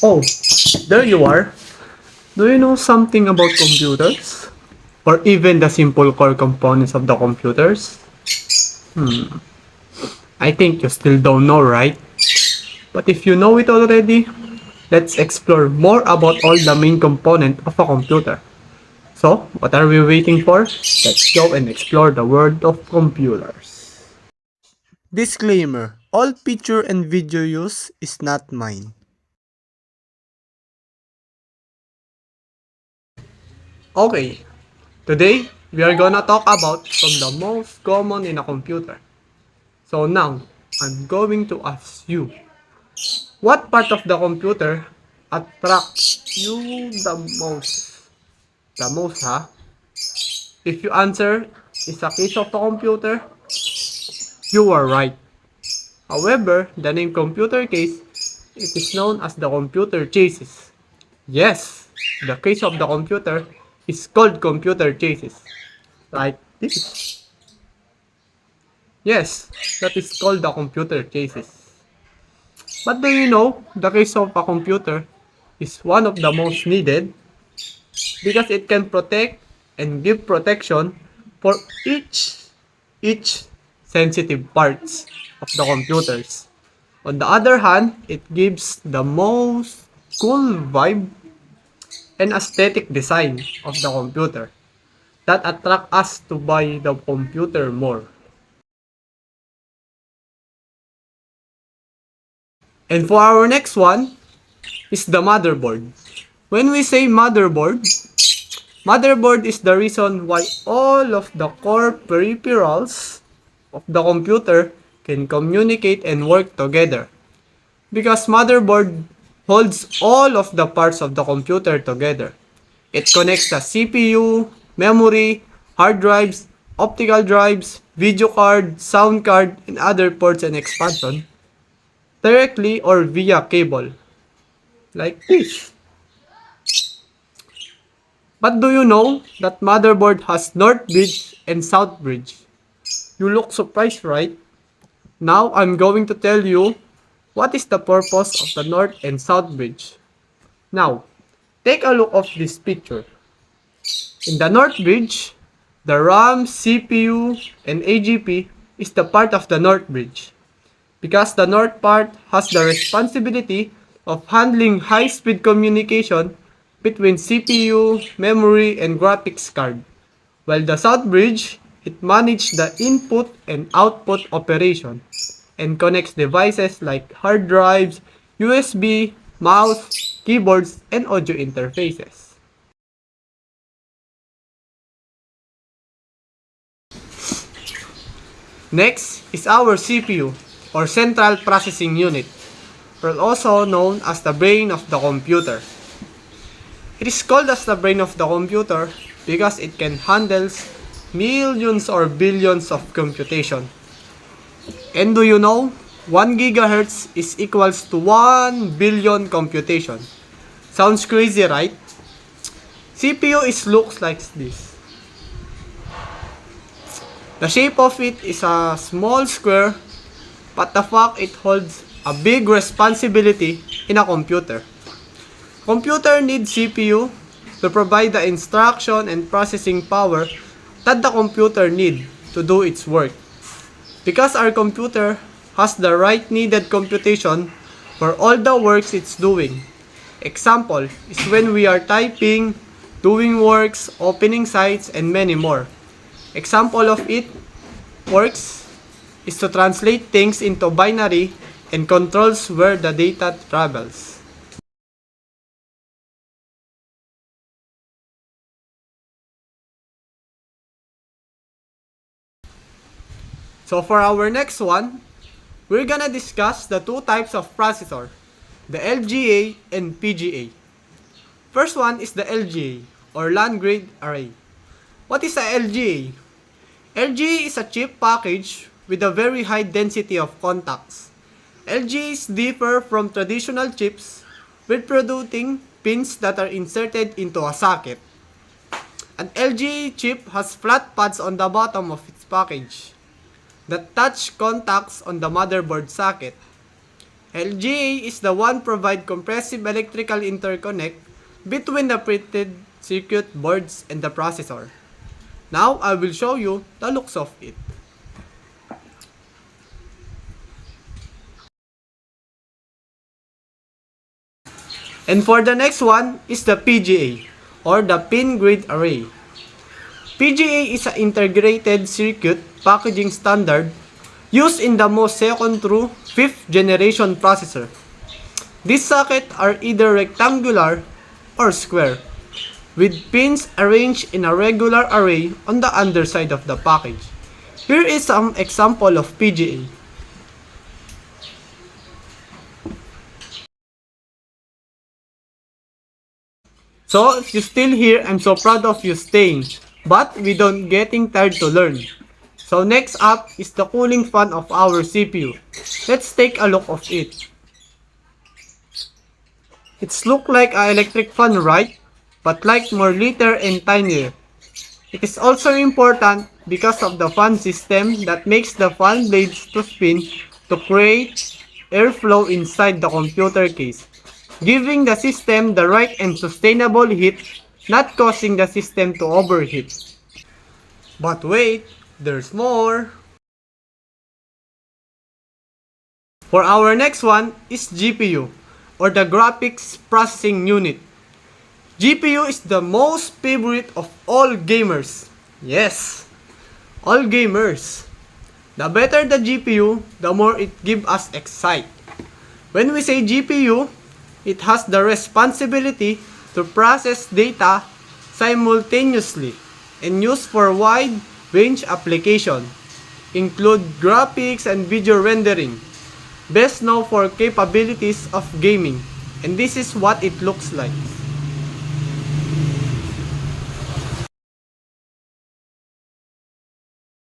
Oh, there you are. Do you know something about computers? Or even the simple core components of the computers? I think you still don't know, right? But if you know it already, let's explore more about all the main components of a computer. So, what are we waiting for? Let's go and explore the world of computers. Disclaimer: all picture and video use is not mine. Okay, today we are gonna talk about from the most common in a computer. So now, I'm going to ask you, what part of the computer attracts you the most? The most, huh? If you answer is a case of the computer, you are right. However, the name computer case, it is known as the computer chassis. Yes, the case of the computer is called computer chassis. Like this. Yes, that is called the computer chassis. But do you know, the case of a computer is one of the most needed because it can protect and give protection for each sensitive parts of the computers. On the other hand, it gives the most cool vibe and aesthetic design of the computer that attract us to buy the computer more. And for our next one is the motherboard. When we say motherboard is the reason why all of the core peripherals of the computer can communicate and work together. Because motherboard holds all of the parts of the computer together. It connects the CPU, memory, hard drives, optical drives, video card, sound card, and other ports and expansion directly or via cable. Like this. But do you know that motherboard has north bridge and south bridge? You look surprised, right? Now I'm going to tell you what is the purpose of the north and south bridge. Now, take a look of this picture. In the north bridge, the RAM, CPU, and AGP is the part of the north bridge because the north part has the responsibility of handling high-speed communication between CPU, memory, and graphics card. While the South Bridge, it manages the input and output operation and connects devices like hard drives, USB, mouse, keyboards, and audio interfaces. Next is our CPU, or Central Processing Unit, or also known as the brain of the computer. It is called as the brain of the computer because it can handle millions or billions of computation. And do you know, 1 gigahertz is equals to 1 billion computation. Sounds crazy, right? CPU is looks like this. The shape of it is a small square, but the fact it holds a big responsibility in a computer. Computer needs CPU to provide the instruction and processing power that the computer need to do its work. Because our computer has the right needed computation for all the works it's doing. Example is when we are typing, doing works, opening sites, and many more. Example of it works is to translate things into binary and controls where the data travels. So for our next one, we're gonna discuss the two types of processor, the LGA and PGA. First one is the LGA, or land grade array. What is a LGA? LGA is a chip package with a very high density of contacts. LGAs differ from traditional chips with producing pins that are inserted into a socket. An LGA chip has flat pads on the bottom of its package that touch contacts on the motherboard socket. LGA is the one provide compressive electrical interconnect between the printed circuit boards and the processor. Now I will show you the looks of it. And for the next one is the PGA or the pin grid array. PGA is an integrated circuit packaging standard used in the most second through 5th generation processor. These sockets are either rectangular or square, with pins arranged in a regular array on the underside of the package. Here is some example of PGA. So, if you're still here, I'm so proud of you staying. But we don't getting tired to learn. So next up is the cooling fan of our CPU. Let's take a look of it. It's look like an electric fan, right? But like more lighter and tinier. It is also important because of the fan system that makes the fan blades to spin to create airflow inside the computer case, giving the system the right and sustainable heat, not causing the system to overheat. But wait, there's more. For our next one is GPU, or the Graphics Processing Unit. GPU is the most favorite of all gamers. Yes, all gamers. The better the GPU, the more it gives us excite. When we say GPU, it has the responsibility to process data simultaneously and use for wide range application, include graphics and video rendering, best known for capabilities of gaming, and this is what it looks like.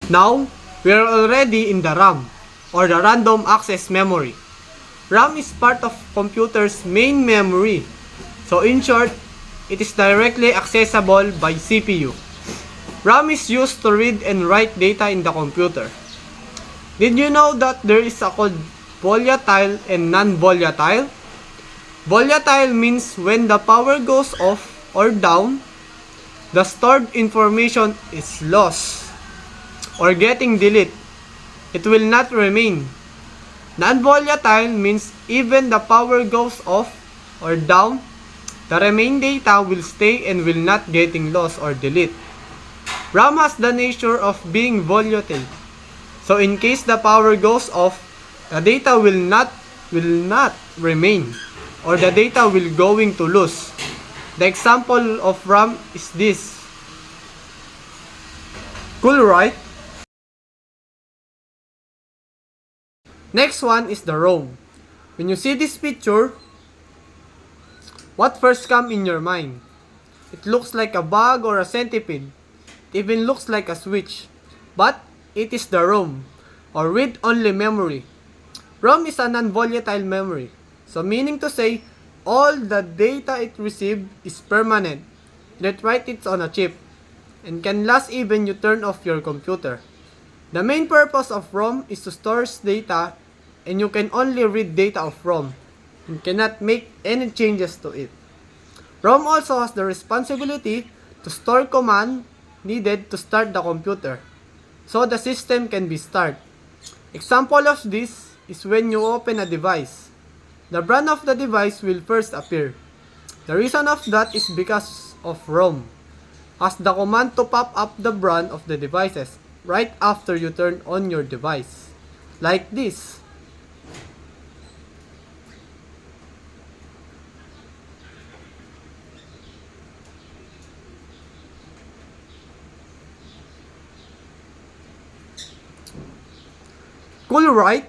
Now, we are already in the RAM, or the random access memory. RAM is part of computer's main memory. So in short, it is directly accessible by CPU. RAM is used to read and write data in the computer. Did you know that there is a called volatile and non-volatile? Volatile means when the power goes off or down, the stored information is lost or getting deleted. It will not remain. Non-volatile means even the power goes off or down, the remaining data will stay and will not getting lost or deleted. RAM has the nature of being volatile. So in case the power goes off, the data will not remain, or the data will going to lose. The example of RAM is this. Cool, right? Next one is the ROM. When you see this picture, what first comes in your mind? It looks like a bug or a centipede. It even looks like a switch. But it is the ROM, or read-only memory. ROM is a non-volatile memory. So meaning to say, all the data it received is permanent. It write it on a chip, and can last even you turn off your computer. The main purpose of ROM is to store data, and you can only read data of ROM and cannot make any changes to it. ROM also has the responsibility to store command needed to start the computer, so the system can be started. Example of this is when you open a device. The brand of the device will first appear. The reason of that is because of ROM has the command to pop up the brand of the devices right after you turn on your device. Like this. Cool, right?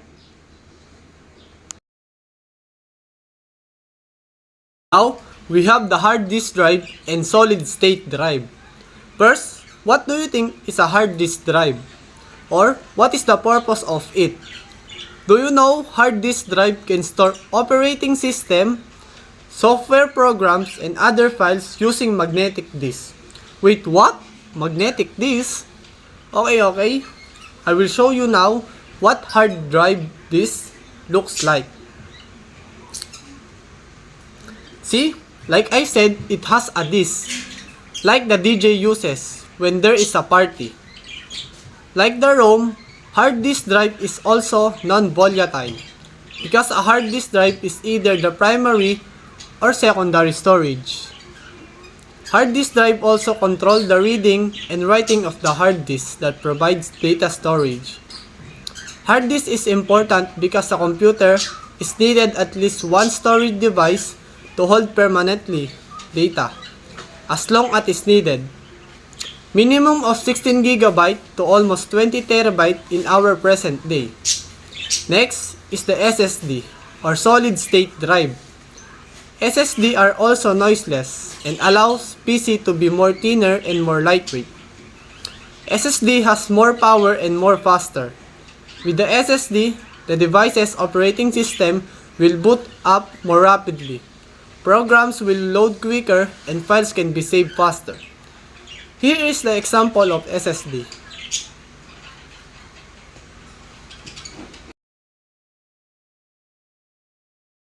Now, we have the hard disk drive and solid state drive. First, what do you think is a hard disk drive? Or, what is the purpose of it? Do you know hard disk drive can store operating system, software programs, and other files using magnetic disk? Wait, what? Magnetic disk? Okay. I will show you now what hard drive disk looks like. See, like I said, it has a disk, like the DJ uses when there is a party. Like the ROM, hard disk drive is also non-volatile because a hard disk drive is either the primary or secondary storage. Hard disk drive also control the reading and writing of the hard disk that provides data storage. Hard disk is important because a computer is needed at least one storage device to hold permanently data, as long as is needed. Minimum of 16 GB to almost 20 TB in our present day. Next is the SSD or solid state drive. SSD are also noiseless and allows PC to be more thinner and more lightweight. SSD has more power and more faster. With the SSD, the device's operating system will boot up more rapidly. Programs will load quicker and files can be saved faster. Here is the example of SSD.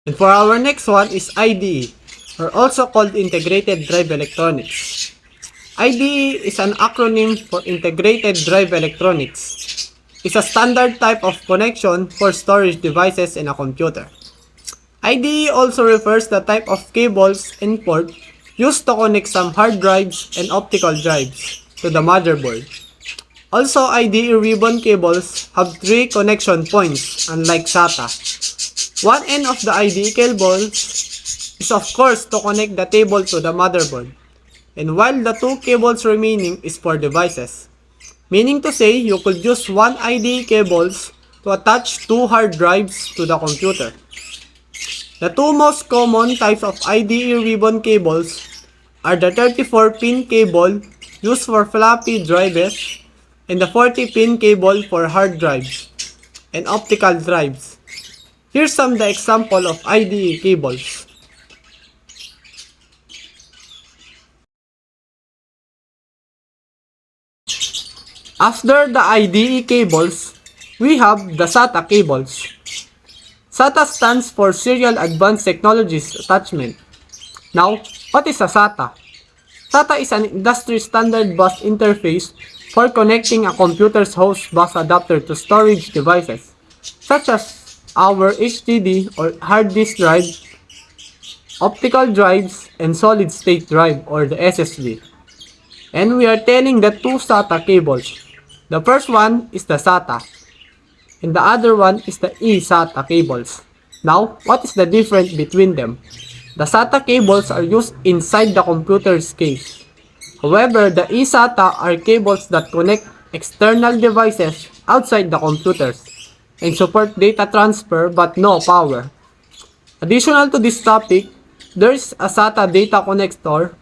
And for our next one is IDE, or also called Integrated Drive Electronics. IDE is an acronym for Integrated Drive Electronics. It's a standard type of connection for storage devices in a computer. IDE also refers the type of cables and port used to connect some hard drives and optical drives to the motherboard. Also, IDE ribbon cables have 3 connection points, unlike SATA. One end of the IDE cables is of course to connect the table to the motherboard, and while the 2 cables remaining is for devices. Meaning to say, you could use one IDE cables to attach 2 hard drives to the computer. The 2 most common types of IDE ribbon cables are the 34-pin cable used for floppy drives and the 40-pin cable for hard drives and optical drives. Here's some the example of IDE cables. After the IDE cables, we have the SATA cables. SATA stands for Serial Advanced Technologies Attachment. Now, what is a SATA? SATA is an industry standard bus interface for connecting a computer's host bus adapter to storage devices, such as our HDD or hard disk drive, optical drives, and solid state drive or the SSD. And we are telling the 2 SATA cables. The first one is the SATA, and the other one is the eSATA cables. Now, what is the difference between them? The SATA cables are used inside the computer's case. However, the eSATA are cables that connect external devices outside the computers and support data transfer but no power. Additional to this topic, there is a SATA data connector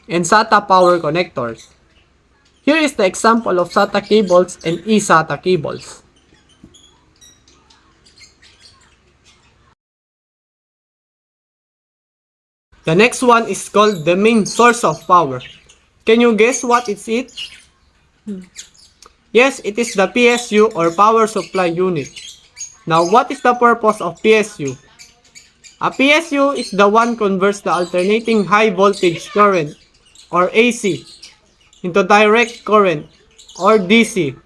and SATA power connectors. Here is the example of SATA cables and eSATA cables. The next one is called the main source of power. Can you guess what is it? Yes, it is the PSU or power supply unit. Now, what is the purpose of PSU? A PSU is the one converts the alternating high voltage current or AC into direct current or DC.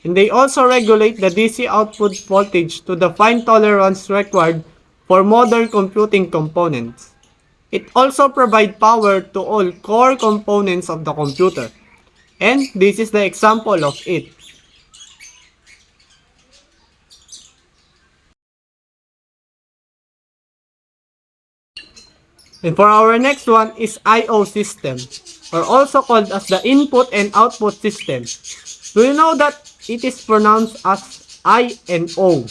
And they also regulate the DC output voltage to the fine tolerance required for modern computing components. It also provides power to all core components of the computer. And this is the example of it. And for our next one is I/O system, or also called as the input and output system. Do you know that it is pronounced as I and O?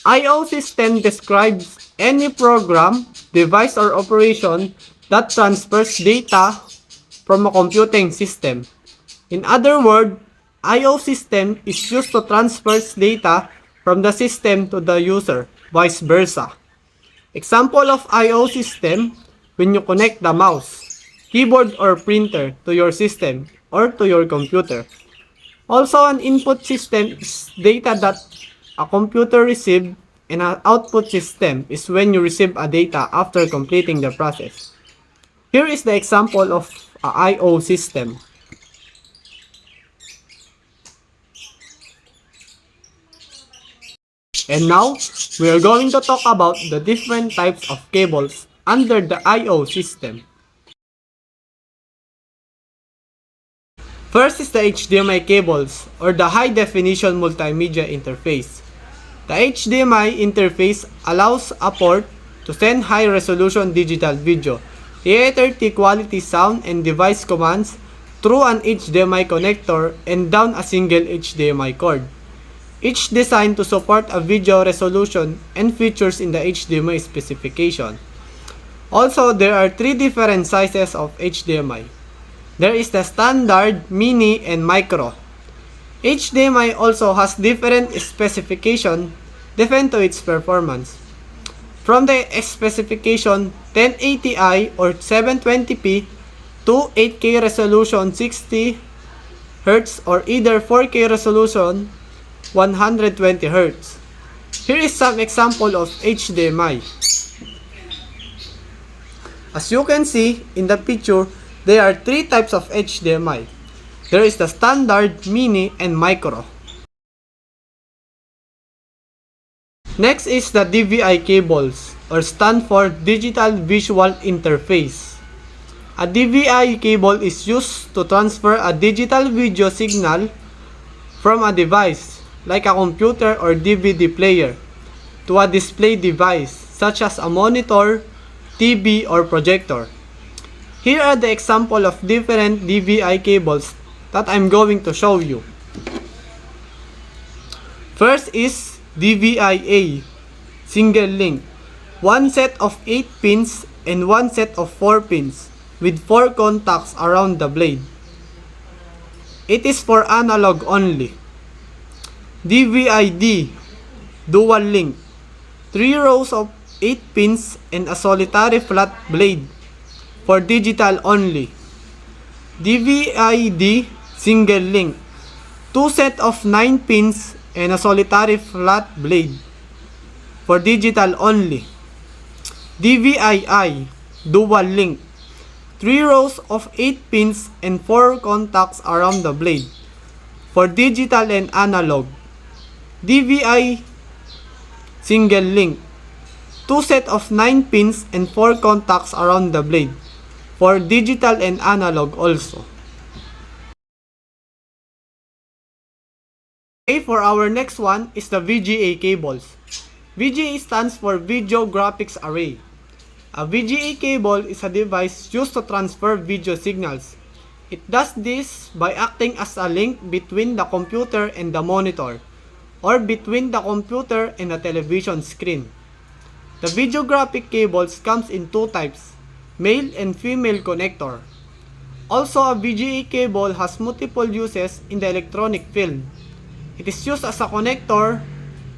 I/O system describes any program, device, or operation that transfers data from a computing system. In other words, I/O system is used to transfer data from the system to the user, vice versa. Example of I/O system, when you connect the mouse, keyboard, or printer to your system or to your computer. Also, an input system is data that a computer receives and an output system is when you receive a data after completing the process. Here is the example of a I/O system. And now, we are going to talk about the different types of cables under the I/O system. First is the HDMI cables or the High Definition Multimedia Interface. The HDMI interface allows a port to send high-resolution digital video, theater quality sound and device commands through an HDMI connector and down a single HDMI cord. Each designed to support a video resolution and features in the HDMI specification. Also, there are three different sizes of HDMI. There is the standard, mini, and micro. HDMI also has different specification depending to its performance. From the specification 1080i or 720p to 8K resolution 60Hz or either 4K resolution 120Hz. Here is some example of HDMI. As you can see in the picture, there are three types of HDMI. There is the standard, mini, and micro. Next is the DVI cables or stand for Digital Visual Interface. A DVI cable is used to transfer a digital video signal from a device like a computer or DVD player to a display device such as a monitor, TV, or projector. Here are the example of different DVI cables that I'm going to show you. First is DVI-A, single link. One set of 8 pins and one set of 4 pins with 4 contacts around the blade. It is for analog only. DVI-D, dual link. 3 rows of 8 pins and a solitary flat blade for digital only. DVI-D, single link. 2 set of 9 pins and a solitary flat blade for digital only. DVI-I, dual link. 3 rows of 8 pins and 4 contacts around the blade for digital and analog. DVI, single link. 2 set of 9 pins and 4 contacts around the blade for digital and analog also. Okay, for our next one is the VGA cables. VGA stands for Video Graphics Array. A VGA cable is a device used to transfer video signals. It does this by acting as a link between the computer and the monitor, or between the computer and the television screen. The video graphic cables comes in 2 types, male and female connector. Also, a VGA cable has multiple uses in the electronic field. It is used as a connector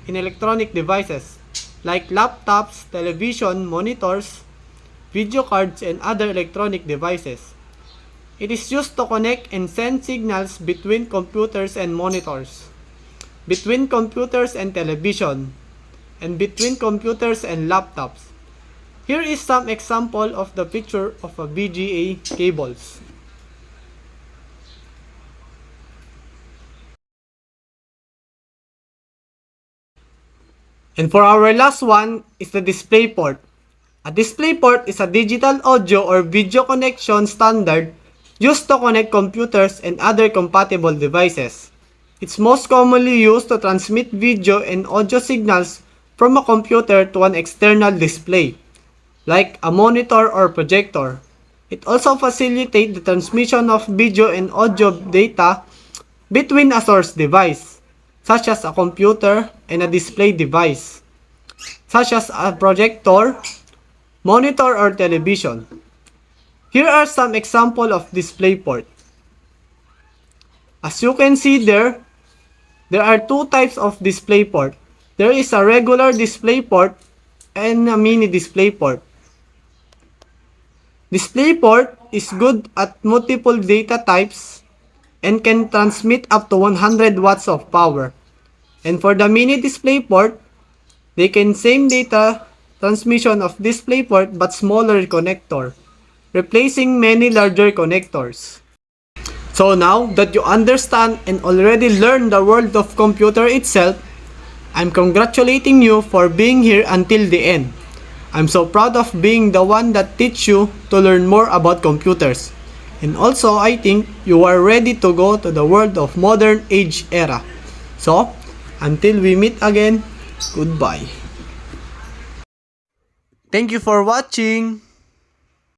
in electronic devices like laptops, television, monitors, video cards, and other electronic devices. It is used to connect and send signals between computers and monitors, between computers and television, and between computers and laptops. Here is some example of the picture of a VGA cables. And for our last one is the DisplayPort. A DisplayPort is a digital audio or video connection standard used to connect computers and other compatible devices. It's most commonly used to transmit video and audio signals from a computer to an external display, like a monitor or projector. It also facilitates the transmission of video and audio data between a source device, such as a computer, and a display device, such as a projector, monitor, or television. Here are some examples of DisplayPort. As you can see there are 2 types of DisplayPort. There is a regular DisplayPort and a mini DisplayPort. DisplayPort is good at multiple data types and can transmit up to 100 watts of power. And for the mini DisplayPort, They can same data transmission of DisplayPort but smaller connector, replacing many larger connectors. So now that you understand and already learned the world of computer itself, I'm congratulating you for being here until the end. I'm so proud of being the one that teach you to learn more about computers. And also, I think you are ready to go to the world of modern age era. So, until we meet again, goodbye. Thank you for watching.